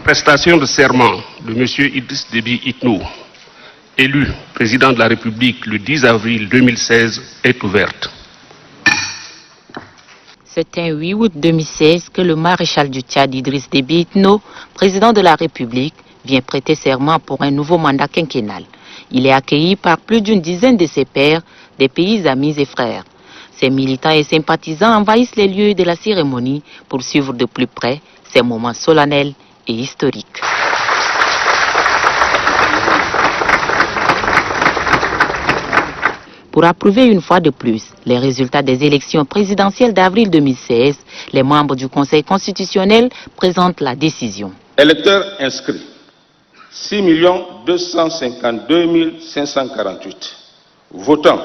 prestation de serment de M. Idriss Déby Itno, élu président de la République le 10 avril 2016, est ouverte. C'est un 8 août 2016 que le maréchal du Tchad Idriss Déby Itno, président de la République, vient prêter serment pour un nouveau mandat quinquennal. Il est accueilli par plus d'une dizaine de ses pairs, des pays amis et frères. Ses militants et sympathisants envahissent les lieux de la cérémonie pour suivre de plus près ces moments solennels et historiques. Pour approuver une fois de plus les résultats des élections présidentielles d'avril 2016, les membres du Conseil constitutionnel présentent la décision. Électeurs inscrits, 6 252 548. Votants,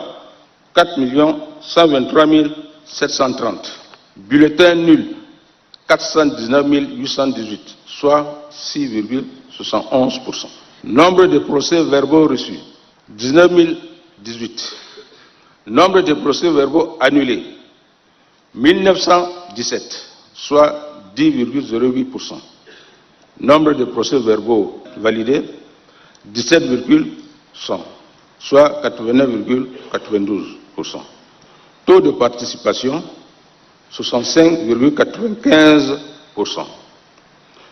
4 123 730. Bulletins nuls, 419 818, soit 6,71%. Nombre de procès-verbaux reçus, 19 018. Nombre de procès-verbaux annulés, 1917, soit 10,08%. Nombre de procès-verbaux validés, 17,100, soit 89,92%. Taux de participation, 65,95%.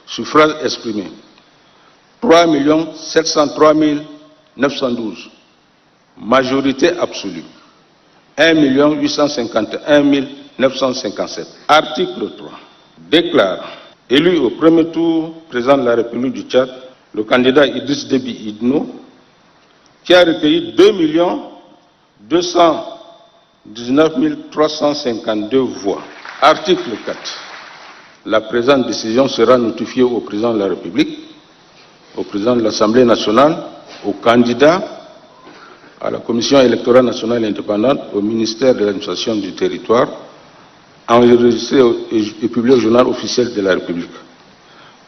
Suffrages exprimés, 3 703 912. Majorité absolue, 1 851 957. Article 3. Déclare élu au premier tour président de la République du Tchad, le candidat Idriss Déby Itno, qui a recueilli 2 219 352 voix. Article 4. La présente décision sera notifiée au président de la République, au président de l'Assemblée nationale, aux candidats, à la Commission électorale nationale indépendante, au ministère de l'administration du territoire, enregistré et publié au journal officiel de la République.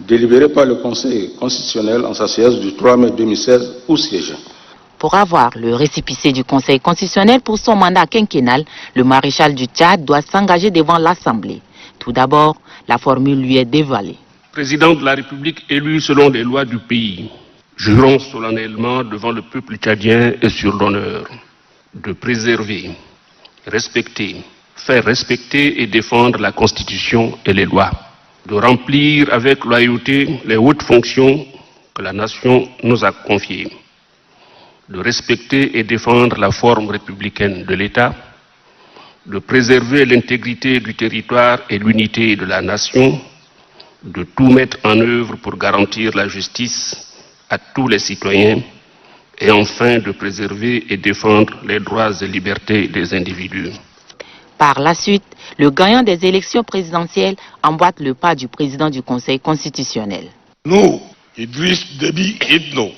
Délibéré par le Conseil constitutionnel en sa séance du 3 mai 2016 ou siégeant. Pour avoir le récépissé du Conseil constitutionnel pour son mandat quinquennal, le maréchal du Tchad doit s'engager devant l'Assemblée. Tout d'abord, la formule lui est dévalée. Président de la République élu selon les lois du pays, jurons solennellement devant le peuple tchadien et sur l'honneur de préserver, respecter, faire respecter et défendre la Constitution et les lois, de remplir avec loyauté les hautes fonctions que la nation nous a confiées, de respecter et défendre la forme républicaine de l'État, de préserver l'intégrité du territoire et l'unité de la nation, de tout mettre en œuvre pour garantir la justice à tous les citoyens et enfin de préserver et défendre les droits et libertés des individus. Par la suite, le gagnant des élections présidentielles emboîte le pas du président du Conseil constitutionnel. Nous, Idriss Déby Itno,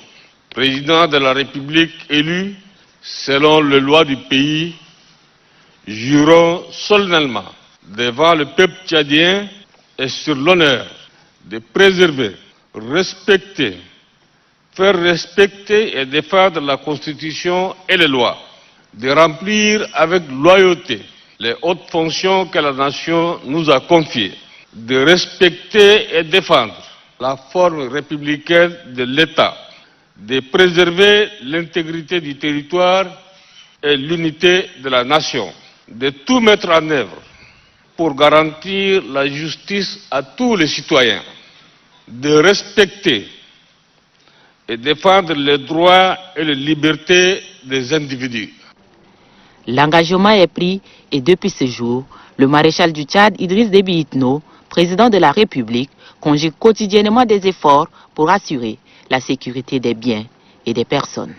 président de la République élu selon les lois du pays, jurons solennellement devant le peuple tchadien et sur l'honneur de préserver, respecter, faire respecter et défendre la Constitution et les lois, de remplir avec loyauté les hautes fonctions que la nation nous a confiées, de respecter et défendre la forme républicaine de l'État, de préserver l'intégrité du territoire et l'unité de la nation, de tout mettre en œuvre pour garantir la justice à tous les citoyens, de respecter et défendre les droits et les libertés des individus. L'engagement est pris et depuis ce jour, le maréchal du Tchad Idriss Déby Itno, président de la République, conjugue quotidiennement des efforts pour assurer la sécurité des biens et des personnes.